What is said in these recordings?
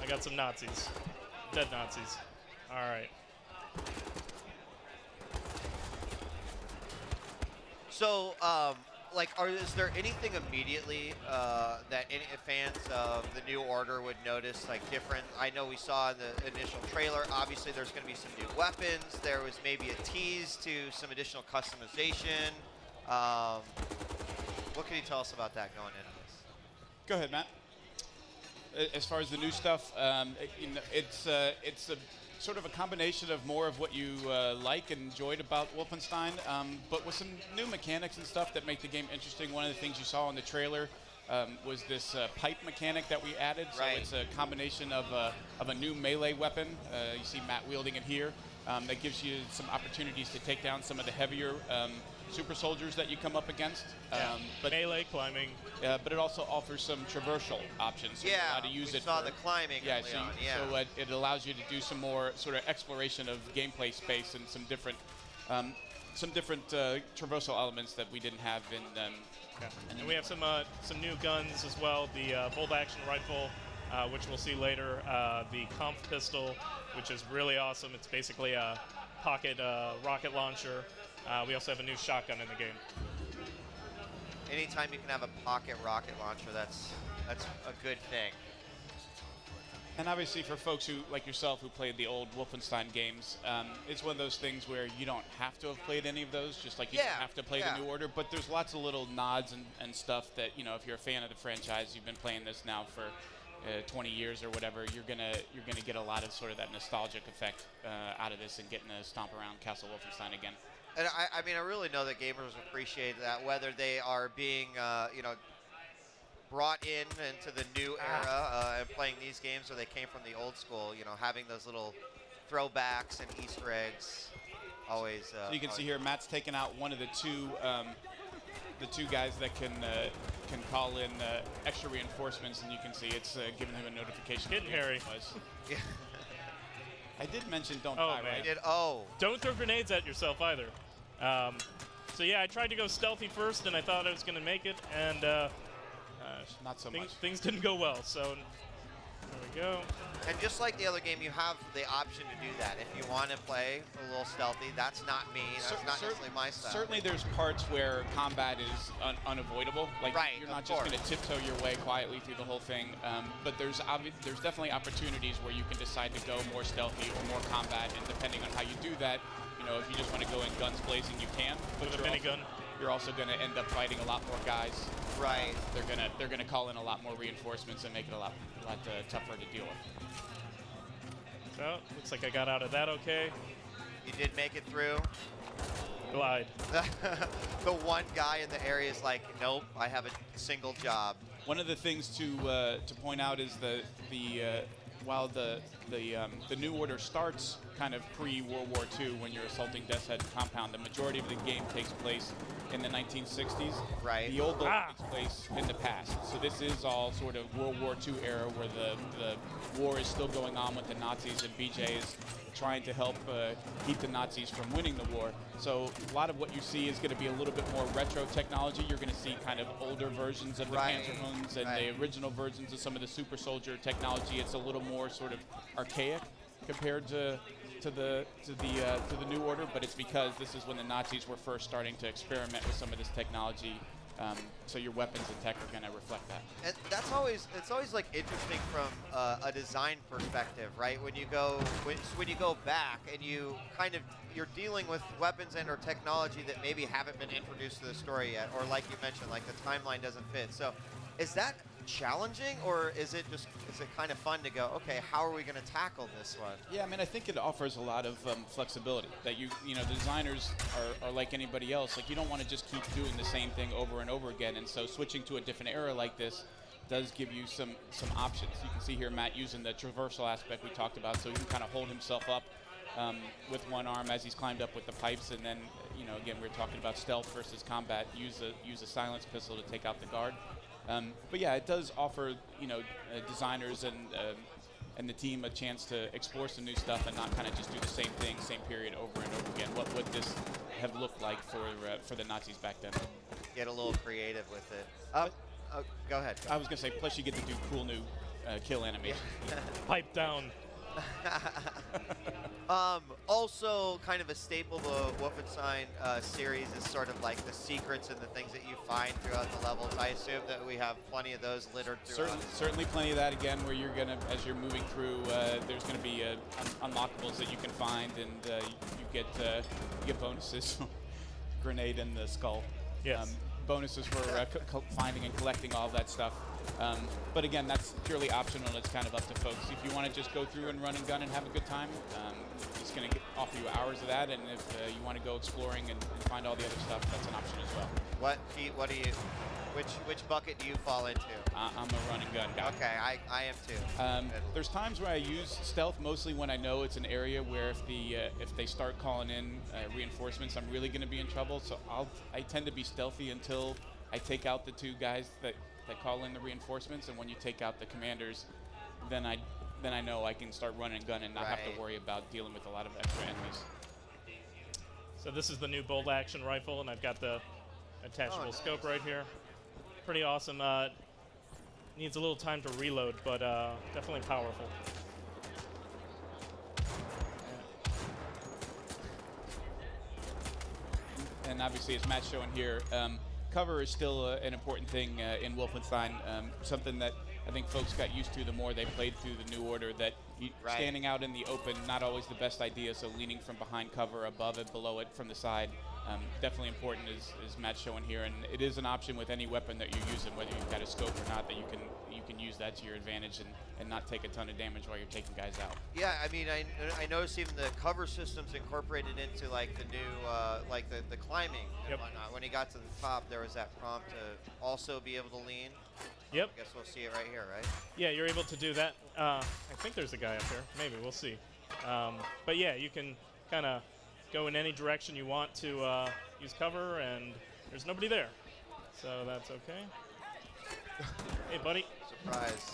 I got some Nazis. Dead Nazis. All right. So, like, is there anything immediately that any fans of the New Order would notice, like, different? I know we saw in the initial trailer, obviously there's going to be some new weapons. There was maybe a tease to some additional customization. What can you tell us about that going into this? Go ahead, Matt. As far as the new stuff, it's a sort of a combination of more of what you like and enjoyed about Wolfenstein, but with some new mechanics and stuff that make the game interesting. One of the things you saw in the trailer was this pipe mechanic that we added. So it's a combination of a new melee weapon. You see Matt wielding it here. That gives you some opportunities to take down some of the heavier super soldiers that you come up against. But melee climbing. But it also offers some traversal options. So how to use we it saw the climbing. So it allows you to do some more sort of exploration of gameplay space and some different traversal elements that we didn't have in. And we have some new guns as well. The bolt action rifle, which we'll see later. The Kampf pistol, which is really awesome. It's basically a pocket rocket launcher. We also have a new shotgun in the game. Anytime you can have a pocket rocket launcher, that's a good thing. And obviously for folks who, like yourself, who played the old Wolfenstein games, it's one of those things where you don't have to have played any of those, just like you don't have to play the New Order, but there's lots of little nods and stuff that, you know, if you're a fan of the franchise, you've been playing this now for 20 years or whatever, you're gonna get a lot of sort of that nostalgic effect out of this and getting to stomp around Castle Wolfenstein again. And I mean, I really know that gamers appreciate that, whether they are being, you know, brought into the new era and playing these games, or they came from the old school. You know, having those little throwbacks and Easter eggs, always. So you can see here, Matt's taken out one of the two guys that can call in extra reinforcements, and you can see it's giving him a notification. Getting hairy. Yeah. I did mention don't die, man. right? Don't throw grenades at yourself either. So yeah, I tried to go stealthy first, and I thought I was going to make it, and not so much. Things didn't go well. So there we go. And just like the other game, you have the option to do that. If you want to play a little stealthy, that's not me. That's not necessarily my style. Certainly there's parts where combat is unavoidable. Like you're not just going to tiptoe your way quietly through the whole thing. But there's definitely opportunities where you can decide to go more stealthy or more combat. And depending on how you do that, you know, if you just want to go in guns blazing, you can. But with a minigun. You're also going to end up fighting a lot more guys. Right. They're gonna call in a lot more reinforcements and make it a lot tougher to deal with. So looks like I got out of that okay. You did make it through. Glide. The one guy in the area is like, nope, I have a single job. One of the things to point out is while the New Order starts kind of pre-World War II when you're assaulting Deathshead compound, the majority of the game takes place in the 1960s. Right. The old takes place in the past. So this is all sort of World War II era where the war is still going on with the Nazis, and BJ is trying to help keep the Nazis from winning the war. So a lot of what you see is going to be a little bit more retro technology. You're going to see kind of older versions of the Panzerhunds and the original versions of some of the super soldier technology. It's a little more sort of archaic compared to the New Order, but it's because this is when the Nazis were first starting to experiment with some of this technology. So your weapons and tech are going to reflect that. And it's always like interesting from a design perspective, right? When you go back and you're dealing with weapons and or technology that maybe haven't been introduced to the story yet, or like you mentioned, like the timeline doesn't fit. So is that challenging, or is it kind of fun to go, okay, how are we going to tackle this one? Yeah, I mean, I think it offers a lot of flexibility. That you know, the designers are like anybody else. Like, you don't want to just keep doing the same thing over and over again. And so switching to a different era like this does give you some options. You can see here Matt using the traversal aspect we talked about, so he can kind of hold himself up with one arm as he's climbed up with the pipes, and then, you know, again, we're talking about stealth versus combat. Use a silence pistol to take out the guard. But yeah, it does offer, you know, designers and the team a chance to explore some new stuff and not kind of just do the same thing, same period over and over again. What would this have looked like for the Nazis back then? Get a little creative with it. Go ahead. I was going to say, plus you get to do cool new kill animation. Pipe down. Also, kind of a staple of the Wolfenstein series is sort of like the secrets and the things that you find throughout the levels. I assume that we have plenty of those littered throughout. Certainly plenty of that, again, where you're going to, as you're moving through, there's going to be unlockables that you can find, and you get bonuses. Grenade in the skull. Yes. Bonuses for finding and collecting all of that stuff. But again, that's purely optional. It's kind of up to folks. If you want to just go through and run and gun and have a good time, it's going to offer you hours of that. And if you want to go exploring and find all the other stuff, that's an option as well. What do you? Which bucket do you fall into? I'm a run and gun guy. Okay, I am too. There's times where I use stealth mostly when I know it's an area where if they start calling in reinforcements, I'm really going to be in trouble. So I tend to be stealthy until I take out the two guys that call in the reinforcements, and when you take out the commanders, then I know I can start running gun and not have to worry about dealing with a lot of extra enemies. So this is the new bolt action rifle, and I've got the attachable scope right here. Pretty awesome. Needs a little time to reload, but definitely powerful. And obviously, as Matt's showing here, cover is still an important thing in Wolfenstein. Something that I think folks got used to the more they played through the New Order, that standing out in the open, not always the best idea, so leaning from behind cover, above it, below it, from the side, definitely important, as Matt's showing here. And it is an option with any weapon that you're using, whether you've got a scope or not, that you can use that to your advantage and not take a ton of damage while you're taking guys out. Yeah, I mean, I noticed even the cover system's incorporated into like the new, like the climbing and whatnot. When he got to the top, there was that prompt to also be able to lean. Yep. I guess we'll see it right here, right? Yeah, you're able to do that. I think there's a guy up there. Maybe, we'll see. But yeah, you can kind of go in any direction you want to use cover, and there's nobody there. So that's okay. Hey, buddy. Surprise.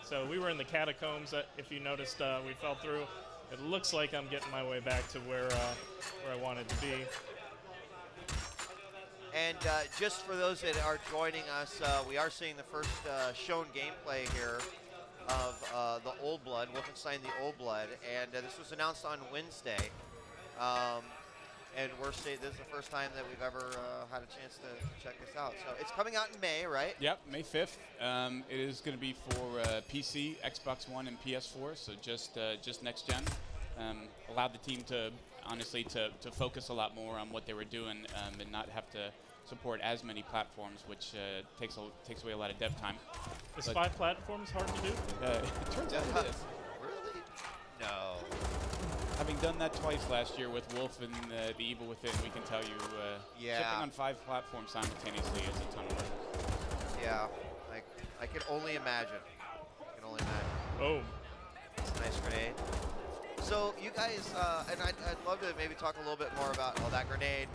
So we were in the catacombs. If you noticed, we fell through. It looks like I'm getting my way back to where I wanted to be. And just for those that are joining us, we are seeing the first shown gameplay here of the Old Blood, Wolfenstein the Old Blood, and this was announced on Wednesday. And we're saying this is the first time that we've ever had a chance to check this out. So it's coming out in May, right? Yep, May 5th. It is going to be for PC, Xbox One, and PS4, so just next gen. Allowed the team to, honestly, to focus a lot more on what they were doing and not have to support as many platforms, which takes away a lot of dev time. Is 5 platforms hard to do? It turns out it is. Really? No. Having done that twice last year with Wolf and The Evil Within, we can tell you shipping on 5 platforms simultaneously is a ton of work. Yeah, I can only imagine. Boom. It's a nice grenade. So you guys, and I'd love to maybe talk a little bit more about that grenade.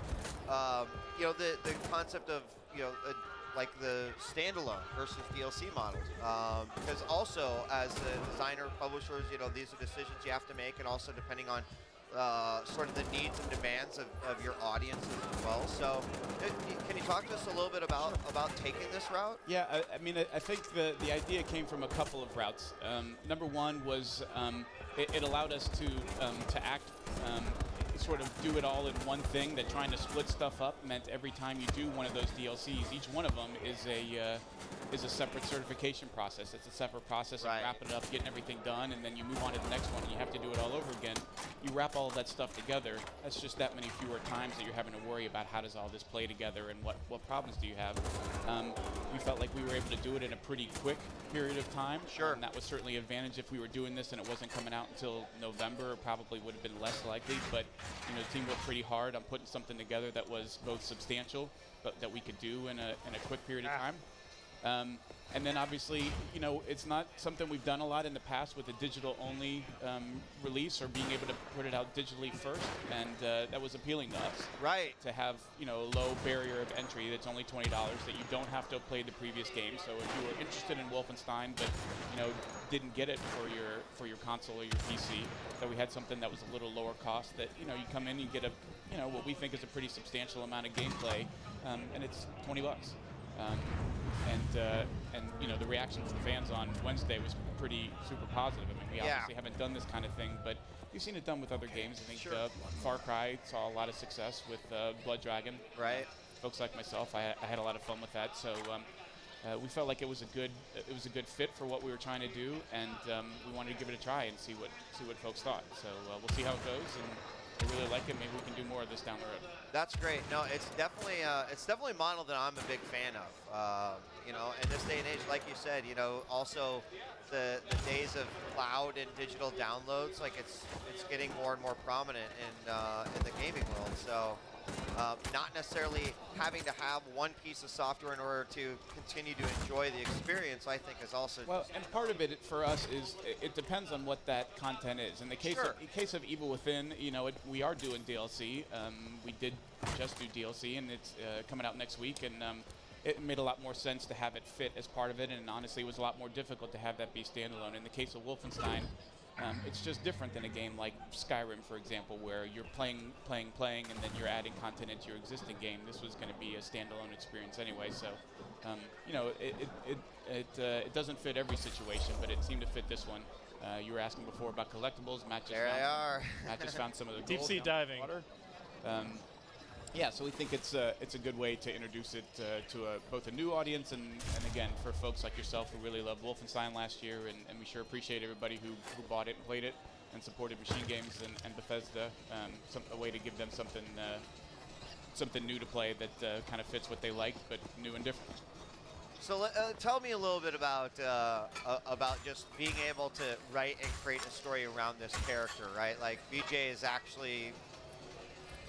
You know, the concept of, you know, like the standalone versus DLC models. Because also, as the designer, publishers, you know, these are decisions you have to make, and also depending on sort of the needs and demands of your audience as well. So can you talk to us a little bit about taking this route? Yeah, I mean, I think the idea came from a couple of routes. Number one was it allowed us to act, sort of do it all in one thing, that trying to split stuff up meant every time you do one of those DLCs, each one of them is a separate certification process. It's a separate process of wrapping it up, getting everything done, and then you move on to the next one and you have to do it all over again. You wrap all of that stuff together, that's just that many fewer times that you're having to worry about how does all this play together and what problems do you have. We felt like we were able to do it in a pretty quick period of time. Sure. And that was certainly an advantage. If we were doing this and it wasn't coming out until November, it probably would have been less likely. But you know, the team worked pretty hard on putting something together that was both substantial, but that we could do in a quick period of time. And then obviously, you know, it's not something we've done a lot in the past with a digital-only release, or being able to put it out digitally first, and that was appealing to us. Right. To have, you know, a low barrier of entry that's only $20, that you don't have to play the previous game. So if you were interested in Wolfenstein, but you know, didn't get it for your console or your PC, that we had something that was a little lower cost. That, you know, you come in, you get you know, what we think is a pretty substantial amount of gameplay, and it's $20. And you know, the reaction from fans on Wednesday was pretty super positive. I mean, we obviously haven't done this kind of thing, but you've seen it done with other games. I think Far Cry saw a lot of success with Blood Dragon. Right. Folks like myself, I had a lot of fun with that. So we felt like it was a good fit for what we were trying to do, and we wanted to give it a try and see what folks thought. So we'll see how it goes, and if we really like it, maybe we can do more of this down the road. That's great. No, it's definitely a model that I'm a big fan of. You know, in this day and age, like you said, you know, also the days of cloud and digital downloads, like it's getting more and more prominent in the gaming world. So not necessarily having to have one piece of software in order to continue to enjoy the experience, I think, is also well. And part of it for us is it depends on what that content is. In the case of Evil Within, you know, we are doing DLC. We did just do DLC, and it's coming out next week, and it made a lot more sense to have it fit as part of it, and honestly, it was a lot more difficult to have that be standalone. In the case of Wolfenstein, it's just different than a game like Skyrim, for example, where you're playing, and then you're adding content into your existing game. This was going to be a standalone experience anyway, so you know, it doesn't fit every situation, but it seemed to fit this one. You were asking before about collectibles. Matt just found some of the deep sea diving. Water. Yeah, so we think it's a good way to introduce it to both a new audience and again, for folks like yourself who really loved Wolfenstein last year, and we sure appreciate everybody who bought it and played it and supported Machine Games and Bethesda, a way to give them something new to play that kind of fits what they like, but new and different. So tell me a little bit about just being able to write and create a story around this character, right? Like BJ is actually...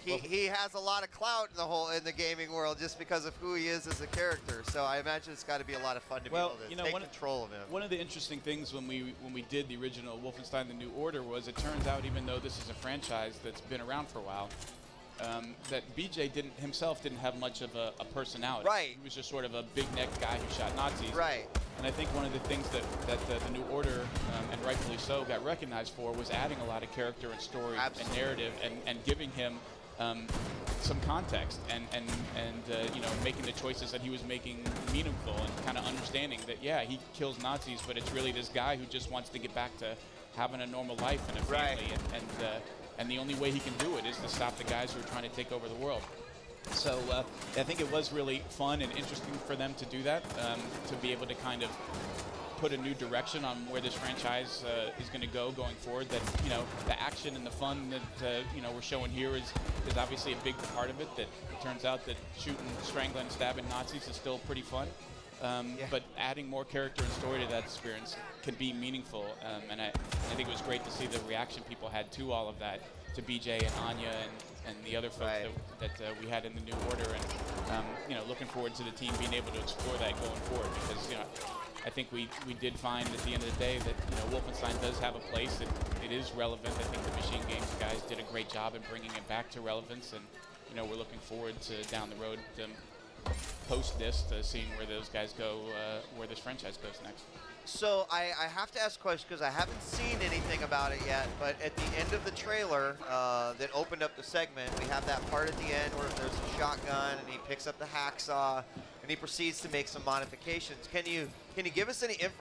He has a lot of clout in the gaming world just because of who he is as a character. So I imagine it's got to be a lot of fun to be able to take control of him. One of the interesting things when we did the original Wolfenstein: The New Order was it turns out, even though this is a franchise that's been around for a while, that BJ himself didn't have much of a personality. Right. He was just sort of a big-necked guy who shot Nazis. Right. And I think one of the things that the New Order, and rightfully so, got recognized for was adding a lot of character and story and narrative and giving him some context and you know, making the choices that he was making meaningful, and kind of understanding that he kills Nazis, but it's really this guy who just wants to get back to having a normal life and a family, and the only way he can do it is to stop the guys who are trying to take over the world. So I think it was really fun and interesting for them to do that, to be able to kind of put a new direction on where this franchise is going to go going forward. That, you know, the action and the fun that you know, we're showing here is obviously a big part of it. That it turns out that shooting, strangling, stabbing Nazis is still pretty fun. But adding more character and story to that experience can be meaningful. And I think it was great to see the reaction people had to all of that, to BJ and Anya and the other folks that we had in the New Order. And you know, looking forward to the team being able to explore that going forward, because, you know, I think we did find at the end of the day that, you know, Wolfenstein does have a place. It is relevant. I think the Machine Games guys did a great job in bringing it back to relevance, and, you know, we're looking forward to down the road, post this, to seeing where those guys go, where this franchise goes next. So I have to ask a question because I haven't seen anything about it yet, but at the end of the trailer that opened up the segment, we have that part at the end where there's a shotgun and he picks up the hacksaw and he proceeds to make some modifications. Can you give us any information